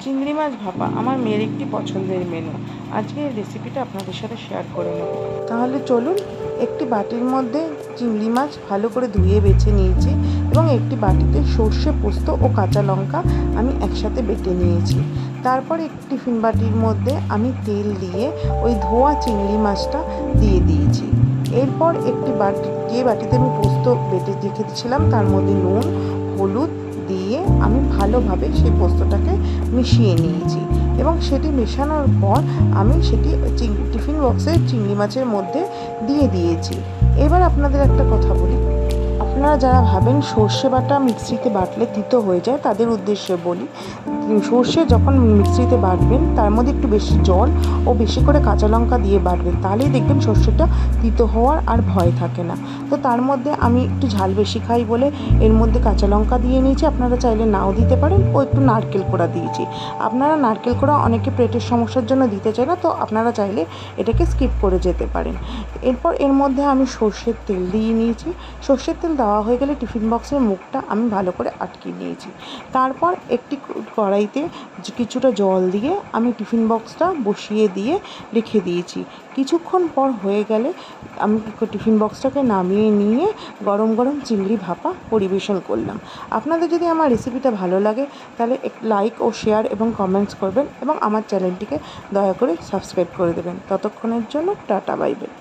চিংড়ি মাছ ভাপা আমার মেয়ের একটি পছন্দের মেনু। আজকে এই রেসিপিটা আপনাদের সাথে শেয়ার করে নেব। তাহলে চলুন, একটি বাটির মধ্যে চিংড়ি মাছ ভালো করে ধুয়ে বেছে নিয়েছি এবং একটি বাটিতে সর্ষে, পোস্ত ও কাঁচা লঙ্কা আমি একসাথে বেটে নিয়েছি। তারপর একটি টিফিন বাটির মধ্যে আমি তেল দিয়ে ওই ধোয়া চিংড়ি মাছটা দিয়ে দিয়েছি। এরপর একটি বাটি, যে বাটিতে আমি পোস্ত বেটে রেখেছিলাম, তার মধ্যে নুন, হলুদ দিয়ে আমি ভালোভাবে সেই পোস্তটাকে মিশিয়ে নিয়েছি এবং সেটি মেশানোর পর আমি সেটি টিফিন বক্সের চিংড়ি মাছের মধ্যে দিয়ে দিয়েছি। এবার আপনাদের একটা কথা বলি, আপনারা যারা ভাবেন সর্ষে বাটা মিক্সিতে বাটলে তিতো হয়ে যায়, তাদের উদ্দেশ্যে বলি, সর্ষে যখন মিক্সিতে বাটবেন তার মধ্যে একটু বেশি জল ও বেশি করে কাঁচা লঙ্কা দিয়ে বাটবেন, তাহলেই দেখবেন সর্ষেটা তিতো হওয়ার আর ভয় থাকে না। তো তার মধ্যে আমি একটু ঝাল বেশি খাই বলে এর মধ্যে কাঁচা লঙ্কা দিয়ে নিয়েছি, আপনারা চাইলে নাও দিতে পারেন, ও একটু নারকেল কোড়া দিয়েছি। আপনারা নারকেল কোড়া অনেকে পেটের সমস্যার জন্য দিতে চায় না, তো আপনারা চাইলে এটাকে স্কিপ করে যেতে পারেন। এরপর এর মধ্যে আমি সর্ষের তেল দিয়ে নিয়েছি। সর্ষের তেল দেওয়া হয়ে গেলে টিফিন বক্সের মুখটা আমি ভালো করে আটকে নিয়েছি। তারপর একটি কড়াইতে কিছুটা জল দিয়ে আমি টিফিন বক্সটা বসিয়ে দিয়ে রেখে দিয়েছি। কিছুক্ষণ পর হয়ে গেলে আমি টিফিন বক্সটাকে নামিয়ে নিয়ে গরম গরম চিংড়ি ভাপা পরিবেশন করলাম। আপনাদের যদি আমার রেসিপিটা ভালো লাগে তাহলে লাইক ও শেয়ার এবং কমেন্টস করবেন এবং আমার চ্যানেলটিকে দয়া করে সাবস্ক্রাইব করে দেবেন। ততক্ষণের জন্য টাটা, বাই বাই।